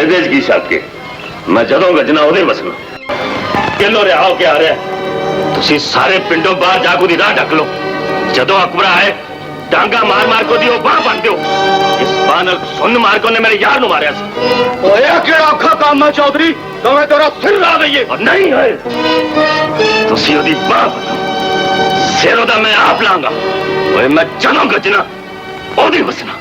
ਇਹਦੇ 'ਚ ਕੀ ਸ਼ੱਕ ਹੈ? ਮੈਂ ਜਦੋਂ ਗੱਜਣਾ ਉਹਦੇ ਵਸਣਾ। ਕਿਲੋ ਰਿਹਾ ਹੋ ਕੇ ਆ ਰਿਹਾ, ਤੁਸੀਂ ਸਾਰੇ ਪਿੰਡੋਂ ਬਾਹਰ ਜਾ ਕੇ ਉਹਦੀ ਰਾਹ ਢੱਕ ਲਓ। ਜਦੋਂ ਅਕਬਰ ਆਏ ਡਾਂਗਾ ਮਾਰ ਮਾਰ ਕੇ ਉਹਦੀ ਉਹ ਬਾਹ ਬੰਨ ਦਿਓ। ਇਸ ਬਾਹ ਨਾਲ ਸੁੰਨ ਮਾਰ ਕੇ ਉਹਨੇ ਮੇਰੇ ਯਾਰ ਨੂੰ ਮਾਰਿਆ ਸੀ। ਓਏ ਕਿਹੜਾ ਔਖਾ ਕੰਮ ਹੈ ਚੌਧਰੀ, ਦੋਵੇਂ ਤੇਰਾ ਸਿਰ ਲਾ ਦਈਏ। ਨਹੀਂ ਹੋਏ, ਤੁਸੀਂ ਉਹਦੀ ਬਾਹ ਬੰਨੋ, ਸਿਰ ਉਹਦਾ ਮੈਂ ਆਪ ਲਾਂਗਾ। ਓਏ ਮੈਂ ਜਦੋਂ ਗੱਜਣਾ ਉਹਦੀ ਵਸਣਾ।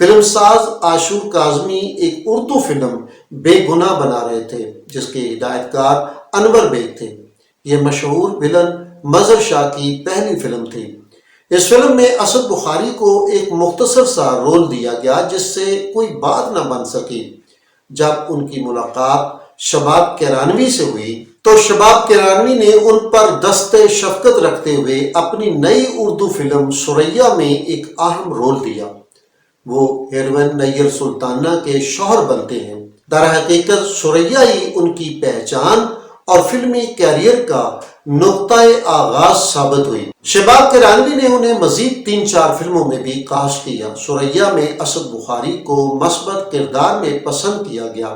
فلم ساز عاشور کاظمی ایک اردو فلم بے گناہ بنا رہے تھے جس کے ہدایت کار انور بیگ تھے۔ یہ مشہور ویلن مظہر شاہ کی پہلی فلم تھی۔ اس فلم میں اسد بخاری کو ایک مختصر سا رول دیا گیا جس سے کوئی بات نہ بن سکی۔ جب ان کی ملاقات شباب کیرانوی سے ہوئی تو شباب کیرانوی نے ان پر دست شفقت رکھتے ہوئے اپنی نئی اردو فلم ثریا میں ایک اہم رول دیا۔ وہ ہیروئن نیل سلطانہ کے شوہر بنتے ہیں۔ در حقیقت ثریا ہی ان کی پہچان اور فلمی کیریئر کا نقطۂ آغاز ثابت ہوئی۔ شباب کیرانوی نے انہیں مزید 3-4 فلموں میں بھی کاسٹ کیا۔ ثریا میں اسد بخاری کو مثبت کردار میں پسند کیا گیا۔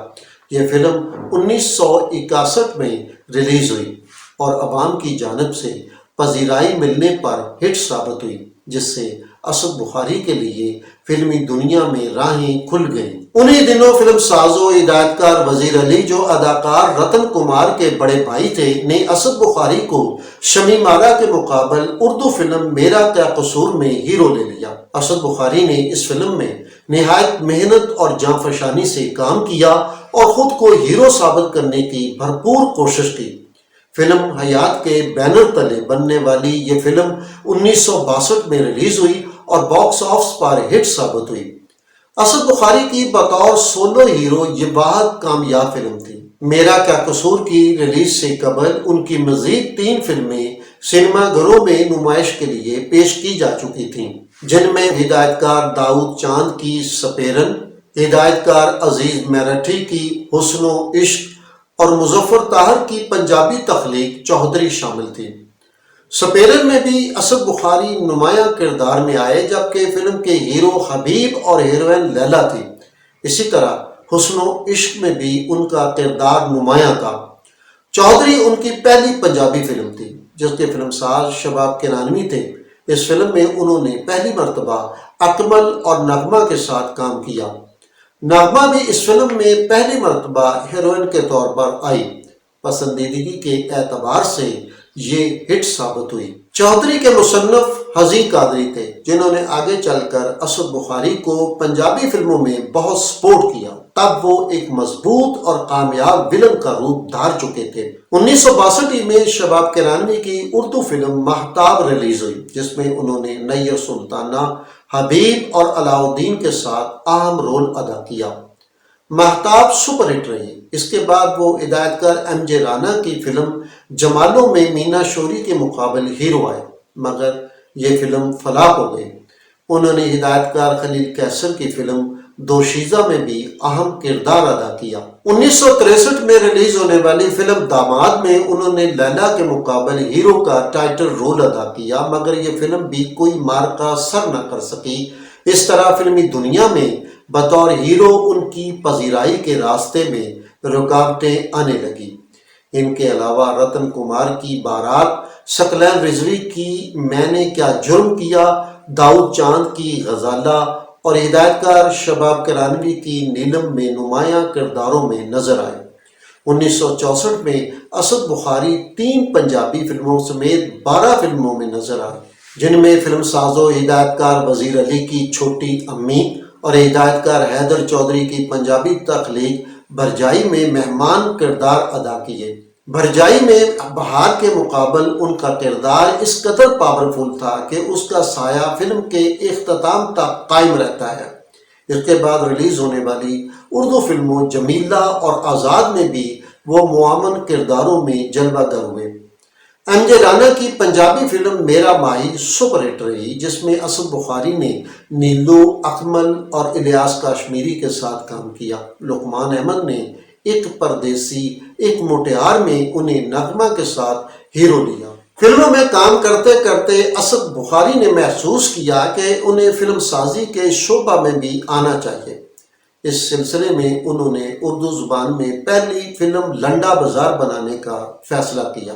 یہ فلم 1961 میں ریلیز ہوئی اور عوام کی جانب سے پذیرائی ملنے پر ہٹ ثابت ہوئی، جس سے اسد بخاری کے لیے فلمی دنیا میں راہیں کھل گئیں۔ انہی دنوں فلم ساز و ہدایت کار وزیر علی، جو اداکار رتن کمار کے بڑے بھائی تھے، نے اسد بخاری کو شمی مارا کے مقابل اردو فلم میرا کیا قصور میں ہیرو لے لیا۔ اسد بخاری نے اس فلم میں نہایت محنت اور جانفشانی سے کام کیا اور خود کو ہیرو ثابت کرنے کی بھرپور کوشش کی۔ فلم حیات کے بینر تلے بننے والی یہ فلم 1962 میں ریلیز ہوئی اور باکس آفس پر ہٹ ثابت ہوئی۔ اسد بخاری کی بطور سولو ہیرو یہ واحد کامیاب فلم تھی۔ میرا کیا قصور کی ریلیز سے قبل ان کی مزید 3 فلمیں سنیما گھروں میں نمائش کے لیے پیش کی جا چکی تھیں، جن میں ہدایت کار داؤد چاند کی سپیرن، ہدایت کار عزیز میرٹھی کی حسن و عشق اور مظفر طاہر کی پنجابی تخلیق چودھری شامل تھی۔ سپیرن میں بھی اسد بخاری نمایاں کردار میں آئے، جبکہ فلم کے ہیرو حبیب اور ہیروئن لیلا تھی۔ اسی طرح حسن و عشق میں بھی ان کا کردار نمایاں تھا۔ چودھری ان کی پہلی پنجابی فلم تھی، جس کے فلم ساز شباب کیرانوی تھے۔ اس فلم میں انہوں نے پہلی مرتبہ اکمل اور نغمہ کے ساتھ کام کیا۔ نغمہ بھی اس فلم میں پہلی مرتبہ ہیروئن کے طور پر آئی۔ پسندیدگی کے اعتبار سے یہ ہٹ ثابت ہوئی۔ چودھری کے مصنف حزین قادری تھے، جنہوں نے آگے چل کر اسد بخاری کو پنجابی فلموں میں بہت سپورٹ کیا۔ تب وہ ایک مضبوط اور کامیاب ویلن کا روپ دھار چکے تھے۔ 1962 میں شباب کیرانوی کی اردو فلم مہتاب ریلیز ہوئی، جس میں انہوں نے نیل سلطانہ، حبیب اور علاء الدین کے ساتھ اہم رول ادا کیا۔ مہتاب سپر ہٹ رہی۔ اس کے بعد وہ ہدایت کار ایم جے رانا کی فلم جمالوں میں مینا شوری کے مقابل ہیرو آئے، مگر یہ فلم فلاپ ہو گئی۔ انہوں نے ہدایت کار خلیل کیسر کی فلم دوشیزہ میں بھی اہم کردار ادا کیا۔ 1963 میں ریلیز ہونے والی فلم داماد میں انہوں نے لیلا کے مقابل ہیرو کا ٹائٹل رول ادا کیا، مگر یہ فلم بھی کوئی مارکا سر نہ کر سکی۔ اس طرح فلمی دنیا میں بطور ہیرو ان کی پذیرائی کے راستے میں رکاوٹیں آنے لگی۔ ان کے علاوہ رتن کمار کی بارات، ثقلین رضوی کی میں نے کیا جرم کیا، داؤد چاند کی غزالہ اور ہدایت کار شباب کیرانوی کی نیلم میں نمایاں کرداروں میں نظر آئے۔ 1964 میں اسد بخاری 3 پنجابی فلموں سمیت 12 فلموں میں نظر آئے، جن میں فلم ساز و ہدایت کار وزیر علی کی چھوٹی امی اور ہدایت کار حیدر چودھری کی پنجابی تخلیق بھرجائی میں مہمان کردار ادا کیے۔ بھرجائی میں بہار کے مقابل ان کا کردار اس قدر پاورفل تھا کہ اس کا سایہ فلم کے اختتام تک قائم رہتا ہے۔ اس کے بعد ریلیز ہونے والی اردو فلموں جمیلہ اور آزاد میں بھی وہ معاون کرداروں میں جلوہ گر ہوئے۔ ایم جے رانا کی پنجابی فلم میرا ماہی سپر ہٹ رہی، جس میں اسد بخاری نے نیلو، اکمل اور الیاس کاشمیری کے ساتھ کام کیا۔ لقمان احمد نے ایک پردیسی ایک موٹیار میں انہیں نغمہ کے ساتھ ہیرو لیا۔ فلموں میں کام کرتے کرتے اسد بخاری نے محسوس کیا کہ انہیں فلم سازی کے شعبہ میں بھی آنا چاہیے۔ اس سلسلے میں انہوں نے اردو زبان میں پہلی فلم لنڈا بازار بنانے کا فیصلہ کیا۔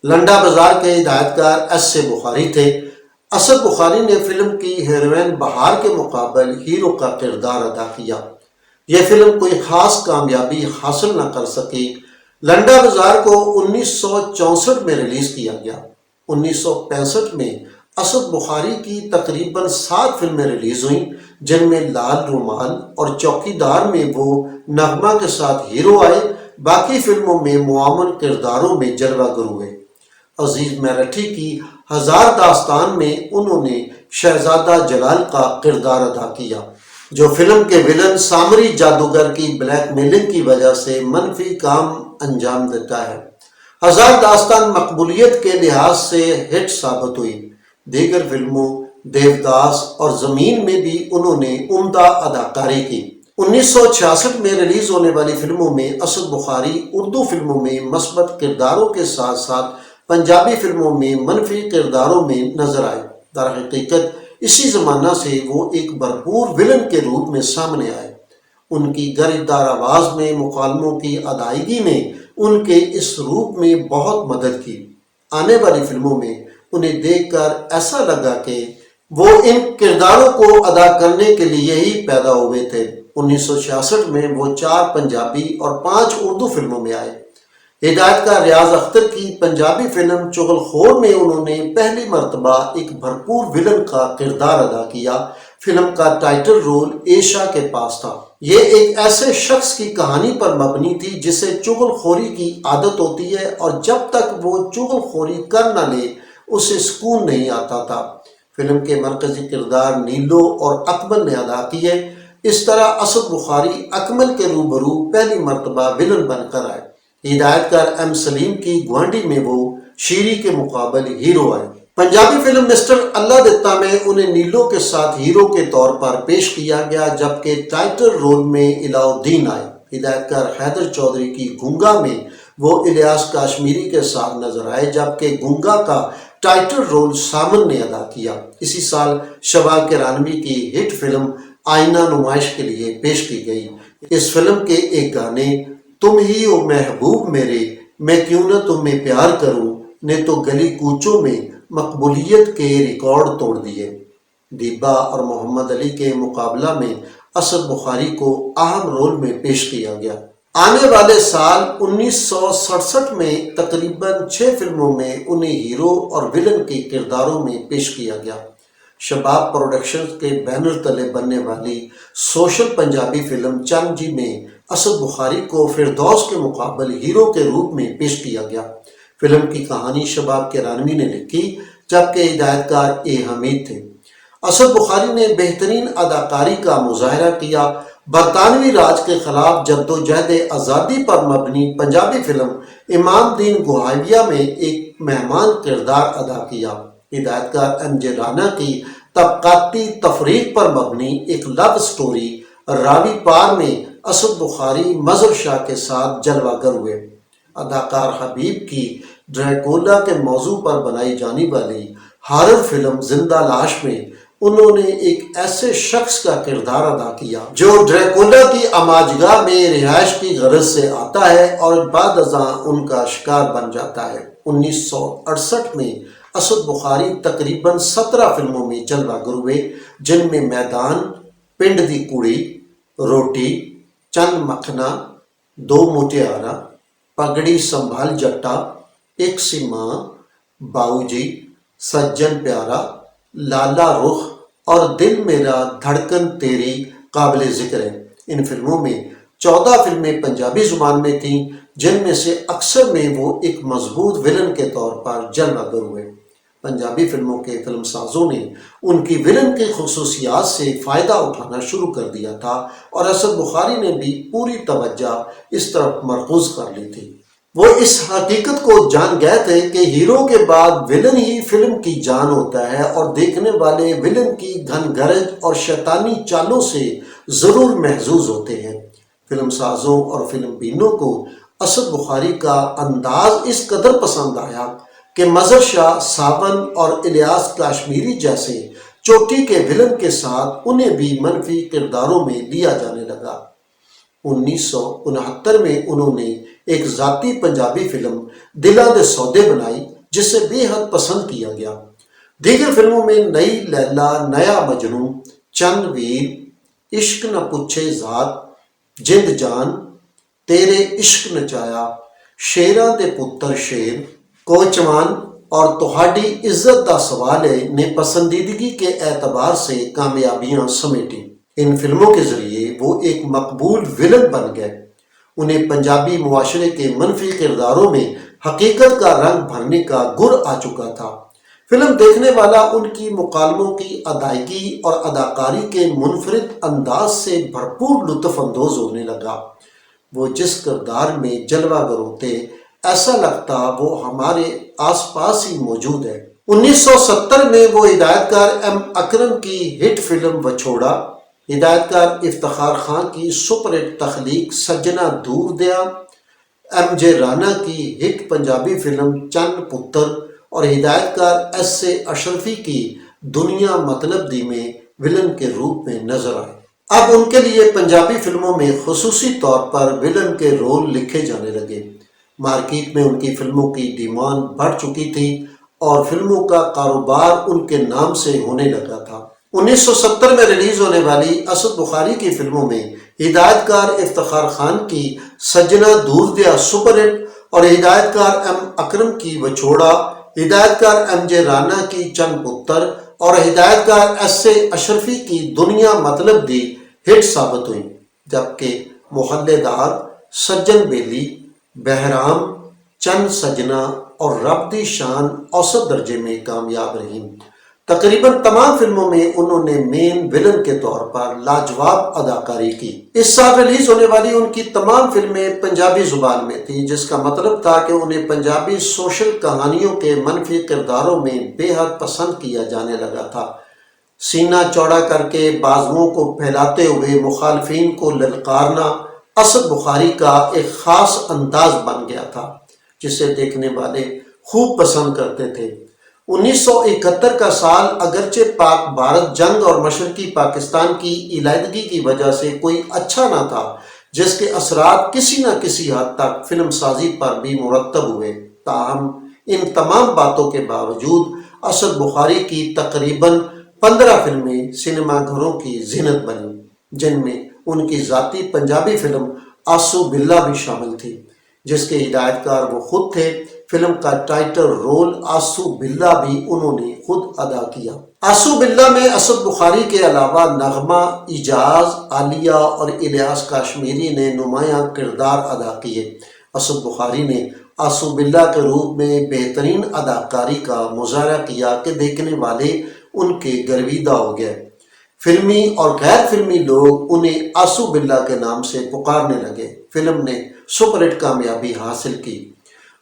لنڈا بازار کے ہدایت کار ایس اے بخاری تھے۔ اسد بخاری نے فلم کی ہیروئن بہار کے مقابل ہیرو کا کردار ادا کیا۔ یہ فلم کوئی خاص کامیابی حاصل نہ کر سکی۔ لنڈا بازار کو 1964 میں ریلیز کیا گیا۔ 1965 میں اسد بخاری کی تقریباً 7 فلمیں ریلیز ہوئیں، جن میں لال رومال اور چوکیدار میں وہ نغمہ کے ساتھ ہیرو آئے، باقی فلموں میں معاون کرداروں میں جلوہ گر ہوئے۔ عزیز میرٹھی کی ہزار داستان میں انہوں نے شہزادہ جلال کا کردار ادا کیا، جو فلم کے ولن سامری جادوگر کی بلیک میلنگ کی وجہ سے منفی کام انجام دیتا ہے۔ ہزار داستان مقبولیت کے لحاظ سے ہٹ ثابت ہوئی۔ دیگر فلموں دیوداس اور زمین میں بھی انہوں نے عمدہ اداکاری کی۔ 1966 میں ریلیز ہونے والی فلموں میں اسد بخاری اردو فلموں میں مثبت کرداروں کے ساتھ ساتھ پنجابی فلموں میں منفی کرداروں میں نظر آئے۔ در حقیقت اسی زمانہ سے وہ ایک بھرپور ولن کے روپ میں سامنے آئے۔ ان کی گرجدار آواز میں مکالموں کی ادائیگی نے ان کے اس روپ میں بہت مدد کی۔ آنے والی فلموں میں انہیں دیکھ کر ایسا لگا کہ وہ ان کرداروں کو ادا کرنے کے لیے ہی پیدا ہوئے تھے۔ 1966 میں وہ 4 پنجابی اور 5 اردو فلموں میں آئے۔ ہدایتکار ریاض اختر کی پنجابی فلم چغل خور میں انہوں نے پہلی مرتبہ ایک بھرپور ولن کا کردار ادا کیا۔ فلم کا ٹائٹل رول ایشا کے پاس تھا۔ یہ ایک ایسے شخص کی کہانی پر مبنی تھی جسے چغل خوری کی عادت ہوتی ہے اور جب تک وہ چغل خوری کر نہ لے اسے سکون نہیں آتا تھا۔ فلم کے مرکزی کردار نیلو اور اکمل نے ادا کیے۔ اس طرح اسد بخاری اکمل کے روبرو پہلی مرتبہ ولن بن کر آئے۔ ہدایتکار ایم سلیم کی گوانڈی میں وہ شیری کے مقابل ہیرو آئے۔ پنجابی فلم مسٹر اللہ دتا میں انہیں نیلو کے ساتھ ہیرو کے طور پر پیش کیا گیا، جبکہ ٹائٹل رول میں الہ الدین آئے۔ ہدایتکار حیدر چودھری کی گونگا میں وہ الیاس کاشمیری کے ساتھ نظر آئے، جبکہ گونگا کا ٹائٹل رول سامن نے ادا کیا۔ اسی سال شباب کرانوی کی ہٹ فلم آئینہ نمائش کے لیے پیش کی گئی۔ اس فلم کے ایک گانے تم ہی ہو محبوب میرے، میں کیوں نہ تمہیں پیار کروں نے تو گلی کوچوں میں مقبولیت کے ریکارڈ توڑ دیے۔ دیبا اور محمد علی کے مقابلہ میں اسد بخاری کو اہم رول میں پیش کیا گیا۔ آنے والے سال 1967 میں تقریباً 6 فلموں میں انہیں ہیرو اور ولن کے کرداروں میں پیش کیا گیا۔ شباب پروڈکشنز کے بینر تلے بننے والی سوشل پنجابی فلم چند جی میں اسد بخاری کو فردوس کے مقابل ہیرو کے روپ میں پیش کیا گیا۔ فلم کی کہانی شباب کرانوی نے لکھی، جبکہ ہدایتکار اے حمید تھے۔ اسد بخاری نے بہترین اداکاری کا مظاہرہ کیا۔ برطانوی راج کے خلاف جدوجہد آزادی پر مبنی پنجابی فلم امام دین گوہائیویہ میں ایک مہمان کردار ادا کیا۔ ہدایتکار ایم جے رانا کی طبقاتی تفریق پر مبنی ایک لو سٹوری راوی پار میں اسد بخاری مظہر شاہ کے ساتھ جلوہ گر ہوئے۔ اداکار حبیب کی ڈریکولا کے موضوع پر بنائی جانے والی ہارر فلم زندہ لاش میں انہوں نے ایک ایسے شخص کا کردار ادا کیا جو ڈریکولا کی اماجگاہ میں رہائش کی غرض سے آتا ہے اور بعد ازاں ان کا شکار بن جاتا ہے۔ 1968 میں اسد بخاری تقریباً 17 فلموں میں جلوہ گر ہوئے، جن میں میدان، پنڈ دی کڑی، روٹی، چند مکھنا، دو مٹیارا، پگڑی سنبھال جٹا، ایک سی ماں، باؤ جی، سجن پیارا، لالا رخ اور دل میرا دھڑکن تیری قابل ذکر ہیں۔ ان فلموں میں 14 فلمیں پنجابی زبان میں تھیں، جن میں سے اکثر میں وہ ایک مضبوط ولن کے طور پر جلوہ گر ہوئے۔ پنجابی فلموں کے فلم سازوں نے ان کی ولن کی خصوصیات سے فائدہ اٹھانا شروع کر دیا تھا اور اسد بخاری نے بھی پوری توجہ اس طرف مرکوز کر لی تھی۔ وہ اس حقیقت کو جان گئے تھے کہ ہیرو کے بعد ولن ہی فلم کی جان ہوتا ہے اور دیکھنے والے ولن کی گھن گرج اور شیطانی چالوں سے ضرور محظوظ ہوتے ہیں۔ فلم سازوں اور فلم بینوں کو اسد بخاری کا انداز اس قدر پسند آیا کہ مظہر شاہ، ساون اور الیاس کاشمیری جیسے چوٹی کے ولن کے ساتھ انہیں بھی منفی کرداروں میں لیا جانے لگا۔ 1969 میں انہوں نے ایک ذاتی پنجابی فلم دلاں دے سودے بنائی جسے بے حد پسند کیا گیا۔ دیگر فلموں میں نئی لیلا، نیا مجنوں، چند ویر، عشق نہ پوچھے ذات، جند جان، تیرے عشق نچایا، شیراں دے پتر شیر، کوچوان اور تہاڈی عزت دا سوال ہے نے پسندیدگی کے اعتبار سے کامیابیاں سمیٹیں۔ ان فلموں کے ذریعے وہ ایک مقبول ولن بن گئے۔ انہیں پنجابی معاشرے کے منفی کرداروں میں حقیقت کا رنگ بھرنے کا گر آ چکا تھا۔ فلم دیکھنے والا ان کی مکالموں کی ادائیگی اور اداکاری کے منفرد انداز سے بھرپور لطف اندوز ہونے لگا۔ وہ جس کردار میں جلوہ گر ہوتے، ایسا لگتا وہ ہمارے آس پاس ہی موجود ہے۔ 1970 میں وہ ہدایت کار ایم اکرم کی ہٹ فلم وچھوڑا، ہدایت کار افتخار خان کی سپر ہٹ تخلیق سجنا دور دیا، ایم جے رانا کی ہٹ پنجابی فلم چن پتر اور ہدایت کار ایس اے اشرفی کی دنیا مطلب دی میں ولن کے روپ میں نظر آئے۔ اب ان کے لیے پنجابی فلموں میں خصوصی طور پر ولن کے رول لکھے جانے لگے۔ مارکیٹ میں ان کی فلموں کی ڈیمانڈ بڑھ چکی تھی اور فلموں کا کاروبار ان کے نام سے ہونے لگا تھا۔ 1970 میں ریلیز ہونے والی اسد بخاری کی فلموں میں ہدایت کار افتخار خان کی سجنا دور دیا سپر ہٹ اور ہدایت کار ایم اکرم کی وچھوڑا، ہدایت کار ایم جے رانا کی چن پتر اور ہدایت کار ایس اے اشرفی کی دنیا مطلب دی ہٹ ثابت ہوئی، جبکہ محلے دار، سجن بیلی، بہرام، چن سجنا اور رب دی شان اوسط درجے میں کامیاب رہیں۔ تقریباً تمام فلموں میں انہوں نے مین ولن کے طور پر لاجواب اداکاری کی۔ اس سال ریلیز ہونے والی ان کی تمام فلمیں پنجابی زبان میں تھیں، جس کا مطلب تھا کہ انہیں پنجابی سوشل کہانیوں کے منفی کرداروں میں بے حد پسند کیا جانے لگا تھا۔ سینہ چوڑا کر کے بازوؤں کو پھیلاتے ہوئے مخالفین کو للکارنا اسد بخاری کا ایک خاص انداز بن گیا تھا، جسے دیکھنے والے خوب پسند کرتے تھے۔ 1971 کا سال اگرچہ پاک بھارت جنگ اور مشرقی پاکستان کی علیحدگی کی وجہ سے کوئی اچھا نہ تھا، جس کے اثرات کسی نہ کسی حد تک فلم سازی پر بھی مرتب ہوئے۔ تاہم ان تمام باتوں کے باوجود اسد بخاری کی تقریباً 15 فلمیں سنیما گھروں کی زینت بنیں، جن میں ان کی ذاتی پنجابی فلم آسو بلّہ بھی شامل تھی، جس کے ہدایت کار وہ خود تھے۔ فلم کا ٹائٹل رول آسو بلّہ بھی انہوں نے خود ادا کیا۔ آسو بلّہ میں اسد بخاری کے علاوہ نغمہ، اعجاز، عالیہ اور الیاس کاشمیری نے نمایاں کردار ادا کیے۔ اسد بخاری نے آسو بلّہ کے روپ میں بہترین اداکاری کا مظاہرہ کیا کہ دیکھنے والے ان کے گرویدہ ہو گئے۔ فلمی اور غیر فلمی لوگ انہیں آسو بلّہ کے نام سے پکارنے لگے۔ فلم نے سپر ہٹ کامیابی حاصل کی۔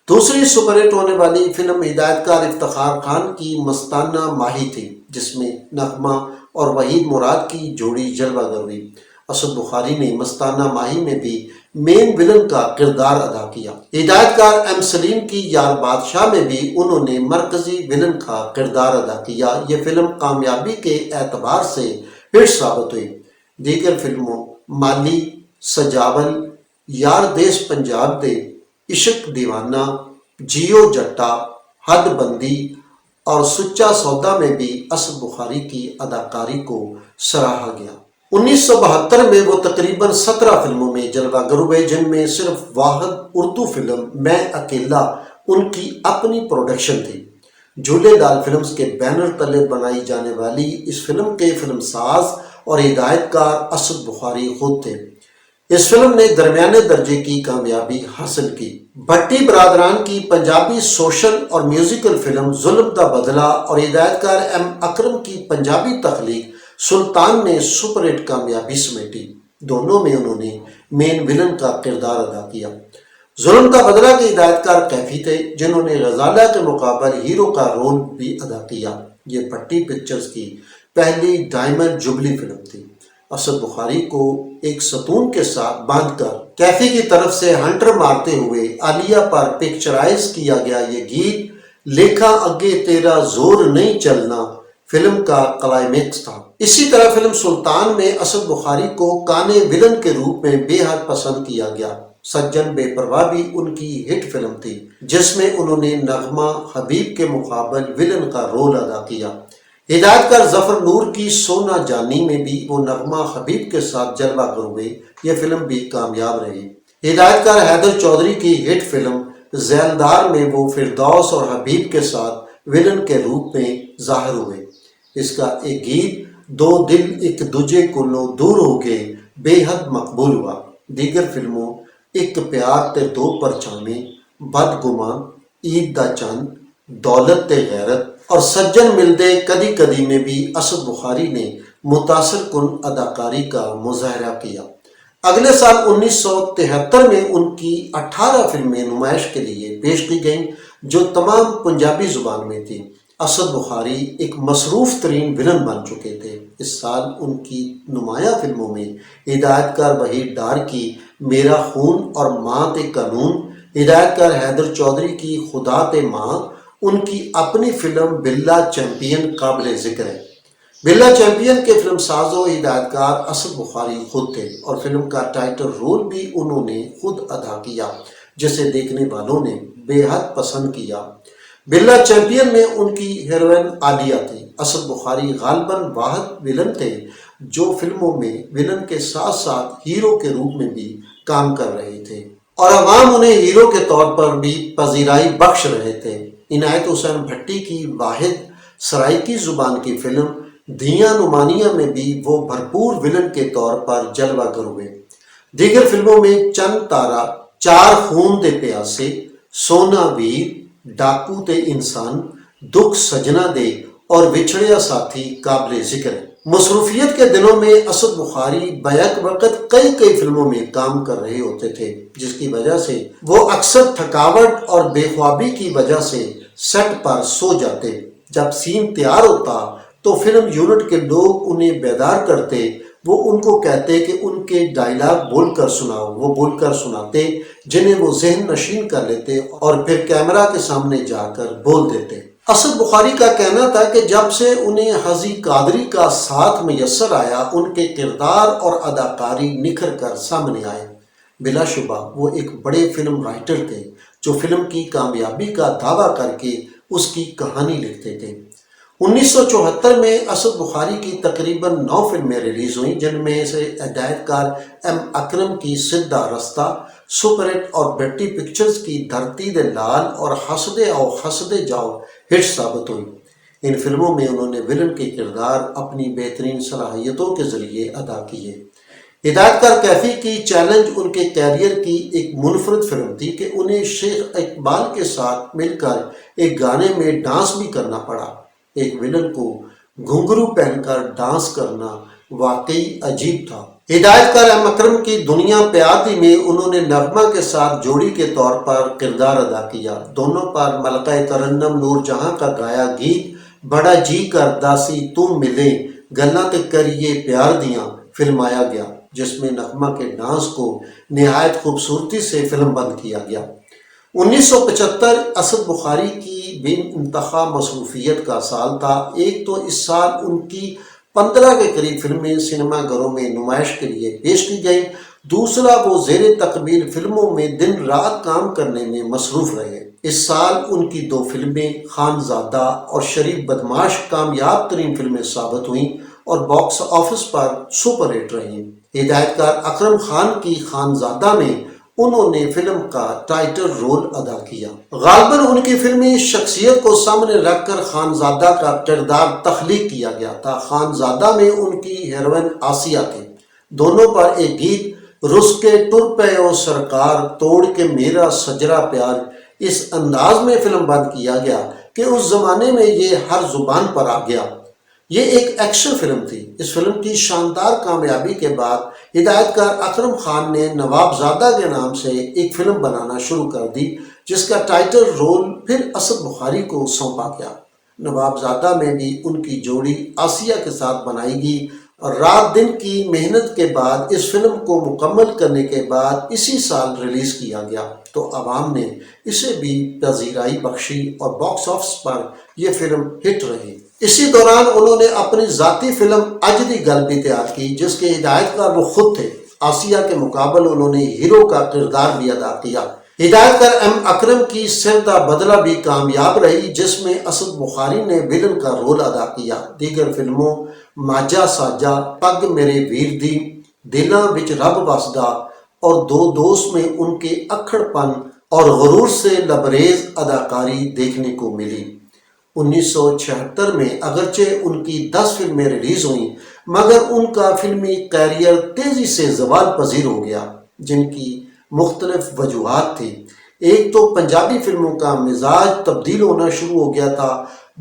دوسری سپر ہٹ ہونے والی فلم ہدایت کار افتخار خان کی مستانہ ماہی تھی، جس میں نغمہ اور وحید مراد کی جوڑی جلوہ گر ہوئی۔ اسد بخاری نے مستانہ ماہی میں بھی مین ولن کا کردار ادا کیا۔ ہدایت کار ایم سلیم کی یار بادشاہ میں بھی انہوں نے مرکزی ولن کا کردار ادا کیا۔ یہ فلم کامیابی کے اعتبار سے ہٹ ثابت ہوئی۔ دیگر فلموں مالی، سجاول، یار دیس پنجاب دے، عشق دیوانہ، جیو جٹا، حد بندی اور سچا سودا میں بھی اسد بخاری کی اداکاری کو سراہا گیا۔ 1972 میں وہ تقریباً 17 فلموں میں جلوہ گر ہوئے، جن میں صرف واحد اردو فلم میں اکیلا ان کی اپنی پروڈکشن تھی۔ جھولے لال فلمز کے بینر تلے بنائی جانے والی اس فلم کے فلم ساز اور ہدایت کار اسد بخاری خود تھے۔ اس فلم نے درمیانے درجے کی کامیابی حاصل کی۔ بھٹی برادران کی پنجابی سوشل اور میوزیکل فلم ظلم دا بدلہ اور ہدایت کار ایم اکرم کی پنجابی تخلیق سلطان نے سپر ہٹ کامیابی سمیٹی۔ دونوں میں انہوں نے مین ولن کا کردار ادا کیا۔ ظلم دا بدلہ کے ہدایت کار کیفی تھے، جنہوں نے غزالہ کے مقابل ہیرو کا رول بھی ادا کیا۔ یہ بھٹی پکچرز کی پہلی ڈائمنڈ جبلی فلم تھی۔ اسد بخاری کو ایک ستون کے ساتھ باندھ کر کیفی کی طرف سے ہنٹر مارتے ہوئے عالیہ پر پکچرائز کیا گیا یہ گیت لیکھا اگے تیرا زور نہیں چلنا فلم کا کلائمیکس تھا۔ اسی طرح فلم سلطان میں اسد بخاری کو کانے ولن کے روپ میں بے حد پسند کیا گیا۔ سجن بے پرواہ بھی ان کی ہٹ فلم تھی، جس میں انہوں نے نغمہ حبیب کے مقابل ولن کا رول ادا کیا۔ ہدایت کار ظفر نور کی سونا جانی میں بھی وہ نغمہ حبیب کے ساتھ جلوہ گر ہوئے۔ یہ فلم بھی کامیاب رہی۔ ہدایت کار حیدر چودھری کی ہٹ فلم ذیلدار میں وہ فردوس اور حبیب کے ساتھ ولن کے روپ میں ظاہر ہوئے۔ اس کا ایک گیت دو دل ایک دوجے کولوں دور ہو کے بے حد مقبول ہوا۔ دیگر فلموں ایک پیار تے دو پرچھاویں، بدگماں، عید دا چند، دولت تے غیرت اور سجن ملدے کدی کدی میں بھی اسد بخاری نے متاثر کن اداکاری کا مظاہرہ کیا۔ اگلے سال 1973 میں ان کی 18 فلمیں نمائش کے لیے پیش کی گئیں جو تمام پنجابی زبان میں تھیں۔ اسد بخاری ایک مصروف ترین ولن بن چکے تھے۔ اس سال ان کی نمایاں فلموں میں ہدایت کار وحید ڈار کی میرا خون اور ماں تے قانون، ہدایت کار حیدر چودھری کی خدا تے ماں، ان کی اپنی فلم بلا چیمپئن قابل ذکر ہے۔ بلا چیمپئن کے فلم ساز و ہدایت کار اسد بخاری خود تھے اور فلم کا ٹائٹل رول بھی انہوں نے خود ادا کیا، جسے دیکھنے والوں نے بے حد پسند کیا۔ بلا چیمپئن میں ان کی ہیروئن عالیہ تھی۔ اسد بخاری غالباً واحد ولن تھے جو فلموں میں ولن کے ساتھ ساتھ ہیرو کے روپ میں بھی کام کر رہے تھے اور عوام انہیں ہیرو کے طور پر بھی پذیرائی بخش رہے تھے۔ عنایت حسین بھٹی کی واحد سرائیکی زبان کی فلم دھیاں نمانیاں میں بھی وہ بھرپور ولن کے طور پر جلوہ گر ہوئے۔ دیگر فلموں میں چند تارا، چار خون دے پیاسے، سونا ویر، ڈاکو تے انسان، دکھ سجنا دے اور وچھڑیا ساتھی قابل ذکر ہے۔ مصروفیت کے دنوں میں اسد بخاری بیک وقت کئی فلموں میں کام کر رہے ہوتے تھے، جس کی وجہ سے وہ اکثر تھکاوٹ اور بے خوابی کی وجہ سے سیٹ پر سو جاتے۔ جب سین تیار ہوتا تو فلم یونٹ کے لوگ انہیں بیدار کرتے، وہ ان کو کہتے کہ ان کے ڈائیلاگ بول کر سناؤ، وہ بول کر سناتے، جنہیں وہ ذہن نشین کر لیتے اور پھر کیمرہ کے سامنے جا کر بول دیتے۔ اسد بخاری کا کہنا تھا کہ جب سے انہیں حزی قادری کا ساتھ میسر آیا، ان کے کردار اور اداکاری نکھر کر سامنے آئے۔ بلا شبہ وہ ایک بڑے فلم رائٹر تھے جو فلم کی کامیابی کا دعویٰ کر کے اس کی کہانی لکھتے تھے۔ 1974 میں اسد بخاری کی تقریباً 9 فلمیں ریلیز ہوئیں، جن میں سے ہدایت کار ایم اکرم کی سدھا رستہ، سپر ہٹ اور بیٹی پکچرز کی دھرتی دے لال اور ہسدے آؤ ہسدے جاؤ ہٹ ثابت ہوئی۔ ان فلموں میں انہوں نے ولن کے کردار اپنی بہترین صلاحیتوں کے ذریعے ادا کیے۔ ہدایت کار کیفی کی چیلنج ان کے کیریئر کی ایک منفرد فلم تھی کہ انہیں شیخ اقبال کے ساتھ مل کر ایک گانے میں ڈانس بھی کرنا پڑا۔ ایک ولن کو گھنگرو پہن کر ڈانس کرنا واقعی عجیب تھا۔ ہدایت کار ایم اکرم کی دنیا پیادی میں انہوں نے نغمہ کے ساتھ جوڑی کے طور پر کردار ادا کیا۔ دونوں پر ملکہ ترنم نور جہاں کا گایا گیت بڑا جی کردا سی تم ملے گلاں تے کریے پیار دیاں فلمایا گیا، جس میں نغمہ کے ڈانس کو نہایت خوبصورتی سے فلم بند کیا گیا۔ 1975 اسد بخاری کی بے انتہا مصروفیت کا سال تھا۔ ایک تو اس سال ان کی 15 کے قریب فلمیں سنیما گھروں میں نمائش کے لیے پیش کی گئیں، دوسرا وہ زیر تکمیل فلموں میں دن رات کام کرنے میں مصروف رہے۔ اس سال ان کی 2 فلمیں خانزادہ اور شریف بدماش کامیاب ترین فلمیں ثابت ہوئیں اور باکس آفس پر سپر ہٹ رہیں۔ ہدایت کار اکرم خان کی خانزادہ میں انہوں نے فلم کا ٹائٹل رول ادا کیا۔ غالباً ان کی فلمی شخصیت کو سامنے رکھ کر خانزادہ کا کردار تخلیق کیا گیا تھا۔ خانزادہ میں ان کی ہیروئن آسیہ تھی۔ دونوں پر ایک گیت رس کے ٹر پے او سرکار توڑ کے میرا سجرا پیار اس انداز میں فلم بند کیا گیا کہ اس زمانے میں یہ ہر زبان پر آ گیا۔ یہ ایک ایکشن فلم تھی۔ اس فلم کی شاندار کامیابی کے بعد ہدایت کار اکرم خان نے نواب زادہ کے نام سے ایک فلم بنانا شروع کر دی، جس کا ٹائٹل رول پھر اسد بخاری کو سونپا گیا۔ نواب زادہ میں بھی ان کی جوڑی آسیہ کے ساتھ بنائی گئی اور رات دن کی محنت کے بعد اس فلم کو مکمل کرنے کے بعد اسی سال ریلیز کیا گیا تو عوام نے اسے بھی پذیرائی بخشی اور باکس آفس پر یہ فلم ہٹ رہی۔ اسی دوران انہوں نے اپنی ذاتی فلم اج دی گل بھی تیار کی، جس کے ہدایت کار وہ خود تھے۔ آسیہ کے مقابل انہوں نے ہیرو کا کردار بھی ادا کیا۔ ہدایت کار ایم اکرم کی سر دا بدلہ بھی کامیاب رہی، جس میں اسد بخاری نے ولن کا رول ادا کیا۔ دیگر فلموں ماجا ساجا، پگ میرے ویر دی، دلاں وچ رب وسدا اور دو دوست میں ان کے اکھڑ پن اور غرور سے لبریز اداکاری دیکھنے کو ملی۔ 1976 میں اگرچہ ان کی 10 فلمیں ریلیز ہوئیں مگر ان کا فلمی کیریئر تیزی سے زوال پذیر ہو گیا، جن کی مختلف وجوہات تھیں۔ ایک تو پنجابی فلموں کا مزاج تبدیل ہونا شروع ہو گیا تھا،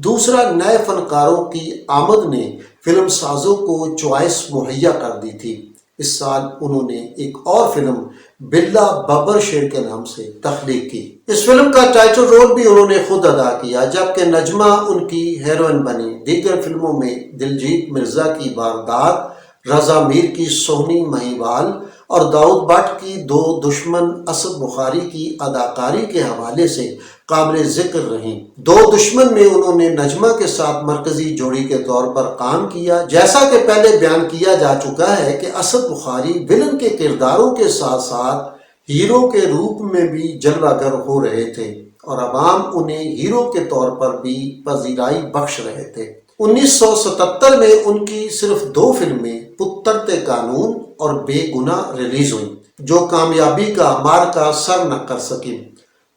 دوسرا نئے فنکاروں کی آمد نے فلم سازوں کو چوائس مہیا کر دی تھی۔ اس سال انہوں نے ایک اور فلم بلا ببر شیر کے نام سے تخلیق کی۔ اس فلم کا ٹائٹل رول بھی انہوں نے خود ادا کیا، جبکہ نجمہ ان کی ہیروئن بنی۔ دیگر فلموں میں دلجیت مرزا کی واردات، رضا میر کی سونی مہیوال اور داؤد بٹ کی دو دشمن اسد بخاری کی اداکاری کے حوالے سے قابل ذکر رہیں۔ دو دشمن میں انہوں نے نجمہ کے ساتھ مرکزی جوڑی کے طور پر کام کیا۔ جیسا کہ پہلے بیان کیا جا چکا ہے کہ اسد بخاری ولن کے کرداروں کے ساتھ ساتھ ہیرو کے روپ میں بھی جلوہ گر ہو رہے تھے اور عوام انہیں ہیرو کے طور پر بھی پذیرائی بخش رہے تھے۔ 1977 میں ان کی صرف 2 فلمیں پترتے قانون اور بے گناہ ریلیز ہوئیں، جو کامیابی کا مارکہ سر نہ کر سکیں۔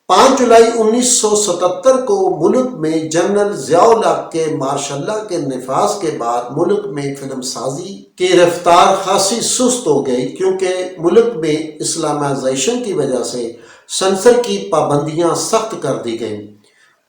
5 جولائی 1977 کو ملک میں جنرل ضیاء الحق کے مارشل اللہ کے نفاذ کے بعد ملک میں فلم سازی کی رفتار خاصی سست ہو گئی، کیونکہ ملک میں اسلامائزیشن کی وجہ سے سنسر کی پابندیاں سخت کر دی گئیں۔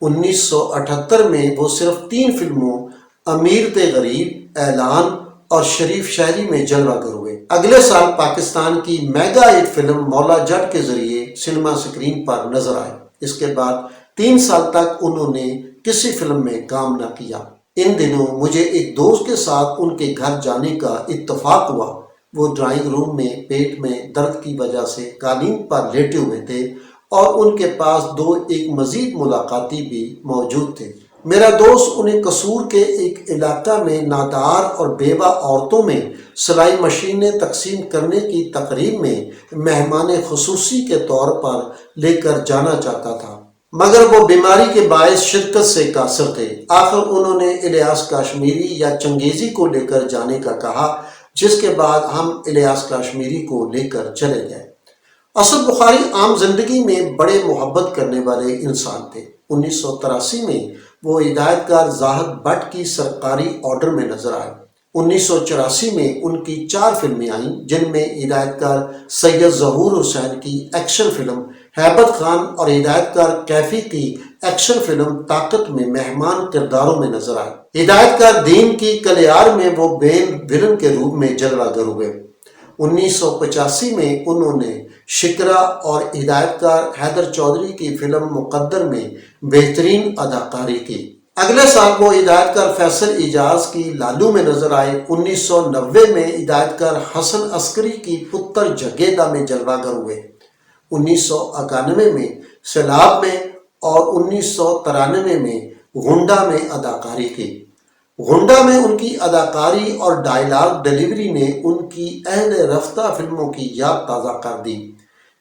1978 میں وہ صرف 3 فلموں امیر تے غریب، اعلان اور شریف شہری میں جلوہ گر ہوئے۔ اگلے سال پاکستان کی میگا ہٹ فلم مولا جٹ کے ذریعے سنیما سکرین پر نظر آئے۔ اس کے بعد 3 سال تک انہوں نے کسی فلم میں کام نہ کیا۔ ان دنوں مجھے ایک دوست کے ساتھ ان کے گھر جانے کا اتفاق ہوا۔ وہ ڈرائنگ روم میں پیٹ میں درد کی وجہ سے قالین پر لیٹے ہوئے تھے اور ان کے پاس 2 ایک مزید ملاقاتی بھی موجود تھے۔ میرا دوست انہیں قصور کے ایک علاقہ میں نادار اور بیوہ عورتوں میں سلائی مشینیں تقسیم کرنے کی تقریب میں مہمان خصوصی کے طور پر لے کر جانا چاہتا تھا، مگر وہ بیماری کے باعث شرکت سے قاصر تھے۔ آخر انہوں نے الیاس کاشمیری یا چنگیزی کو لے کر جانے کا کہا، جس کے بعد ہم الیاس کاشمیری کو لے کر چلے گئے۔ اسد بخاری عام زندگی میں بڑے محبت کرنے والے انسان تھے۔ 1983 میں وہ ہدایت کار زاہد بٹ کی سرکاری آرڈر میں نظر آئے۔ 1984 میں ان کی 4 فلمیں آئیں، جن میں ہدایت کار سید ظہور حسین کی ایکشن فلم ہیبت خان اور ہدایت کار کیفی کی ایکشن فلم طاقت میں مہمان کرداروں میں نظر آئے۔ ہدایت کار دین کی کلیار میں وہ بین ولن کے روپ میں جلوہ گر ہوئے۔ 1985 میں انہوں نے شکرا اور ہدایت کار حیدر چودھری کی فلم مقدر میں بہترین اداکاری کی۔ اگلے سال وہ ہدایت کار فیصل اعجاز کی لالو میں نظر آئے۔ 1990 میں ہدایت کار حسن عسکری کی پتر جگیدہ میں جلوہ گر ہوئے۔ 1991 میں سیلاب میں اور 1993 میں غنڈہ میں اداکاری کی۔ غنڈہ میں ان کی اداکاری اور ڈائیلاگ ڈیلیوری نے ان کی اہل رفتہ فلموں کی یاد تازہ کر دی۔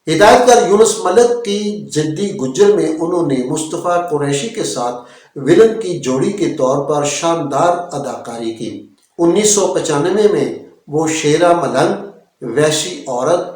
ہدایت کار یونس ملک کی جدی گجر میں انہوں نے مصطفیٰ قریشی کے ساتھ ولن کی جوڑی کے طور پر شاندار اداکاری کی۔ 1995 میں وہ شیرہ ملنگ، وحشی عورت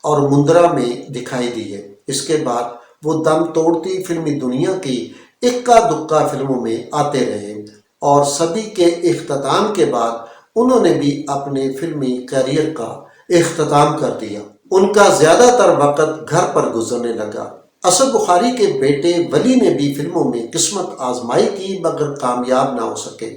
اور مندرا میں دکھائی دیے۔ اس کے بعد وہ دم توڑتی فلمی دنیا کی اکا دکا فلموں میں آتے رہے اور صدی کے اختتام کے بعد انہوں نے بھی اپنے فلمی کیریئر کا اختتام کر دیا۔ ان کا زیادہ تر وقت گھر پر گزرنے لگا۔ اسد بخاری کے بیٹے ولی نے بھی فلموں میں قسمت آزمائی کی مگر کامیاب نہ ہو سکے۔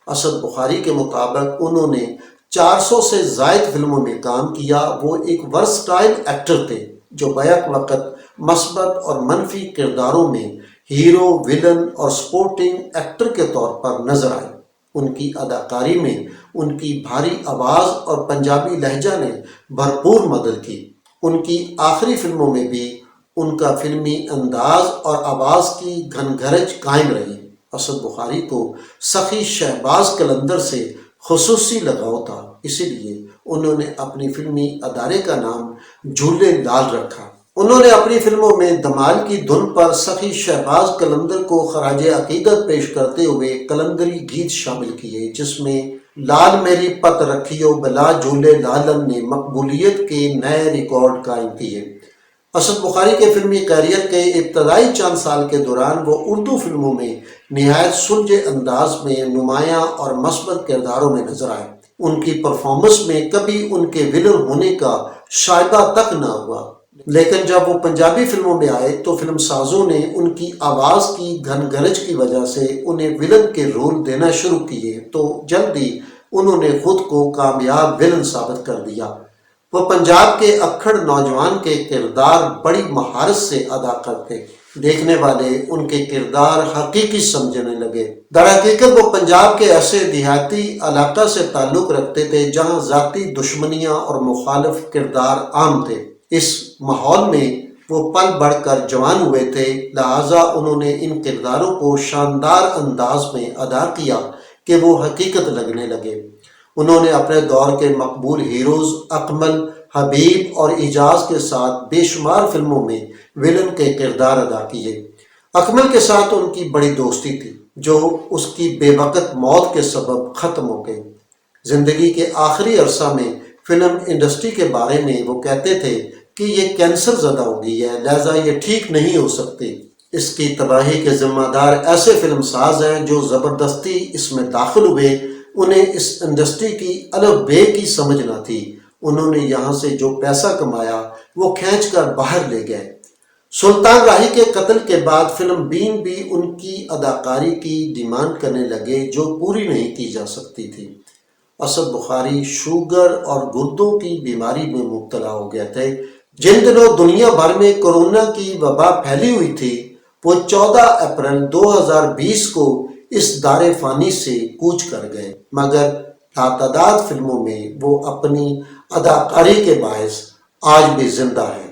اسد بخاری کے مطابق انہوں نے 400 سے زائد فلموں میں کام کیا۔ وہ ایک ورسٹائل ایکٹر تھے جو بیک وقت مثبت اور منفی کرداروں میں ہیرو، ولن اور سپورٹنگ ایکٹر کے طور پر نظر آئے۔ ان کی اداکاری میں ان کی بھاری آواز اور پنجابی لہجہ نے بھرپور مدد کی۔ ان کی آخری فلموں میں بھی ان کا فلمی انداز اور آواز کی گھنگھرج قائم رہی۔ اسد بخاری کو سخی شہباز قلندر سے خصوصی لگاؤ تھا، اسی لیے انہوں نے اپنی فلمی ادارے کا نام جھولے لال رکھا۔ انہوں نے اپنی فلموں میں دمال کی دھن پر سخی شہباز قلندر کو خراج عقیدت پیش کرتے ہوئے قلندری گیت شامل کیے، جس میں لال میری پت رکھیو بلا جھولے لالن نے مقبولیت کے نئے ریکارڈ قائم کیے۔ اسد بخاری کے فلمی کیریئر کے ابتدائی چند سال کے دوران وہ اردو فلموں میں نہایت سلجھ انداز میں نمایاں اور مثبت کرداروں میں نظر آئے۔ ان کی پرفارمنس میں کبھی ان کے ولن ہونے کا شائبہ تک نہ ہوا، لیکن جب وہ پنجابی فلموں میں آئے تو فلم سازوں نے ان کی آواز کی گھن گرج کی وجہ سے انہیں ولن کے رول دینا شروع کیے تو جلد ہی انہوں نے خود کو کامیاب ولن ثابت کر دیا۔ وہ پنجاب کے اکھڑ نوجوان کے کردار بڑی مہارت سے ادا کرتے، دیکھنے والے ان کے کردار حقیقی سمجھنے لگے۔ در حقیقت وہ پنجاب کے ایسے دیہاتی علاقہ سے تعلق رکھتے تھے جہاں ذاتی دشمنیاں اور مخالف کردار عام تھے۔ اس ماحول میں وہ پل بڑھ کر جوان ہوئے تھے، لہٰذا انہوں نے ان کرداروں کو شاندار انداز میں ادا کیا کہ وہ حقیقت لگنے لگے۔ انہوں نے اپنے دور کے مقبول ہیروز اکمل، حبیب اور اعجاز کے ساتھ بے شمار فلموں میں ولن کے کردار ادا کیے۔ اکمل کے ساتھ ان کی بڑی دوستی تھی جو اس کی بے وقت موت کے سبب ختم ہو گئی۔ زندگی کے آخری عرصہ میں فلم انڈسٹری کے بارے میں وہ کہتے تھے کہ یہ کینسر زدہ ہو گئی ہے، لہذا یہ ٹھیک نہیں ہو سکتی۔ اس کی تباہی کے ذمہ دار ایسے فلم ساز ہیں جو زبردستی اس میں داخل ہوئے، انہیں اس انڈسٹری کی الف بے کی سمجھ نہ تھی۔ انہوں نے یہاں سے جو پیسہ کمایا وہ کھینچ کر باہر لے گئے۔ سلطان راہی کے قتل کے بعد فلم بین بھی ان کی اداکاری کی ڈیمانڈ کرنے لگے جو پوری نہیں کی جا سکتی تھی۔ اسد بخاری شوگر اور گردوں کی بیماری میں مبتلا ہو گئے تھے۔ جن دنوں دنیا بھر میں کورونا کی وبا پھیلی ہوئی تھی وہ 14 اپریل 2020 کو اس دار فانی سے کوچ کر گئے، مگر لاتعداد فلموں میں وہ اپنی اداکاری کے باعث آج بھی زندہ ہے۔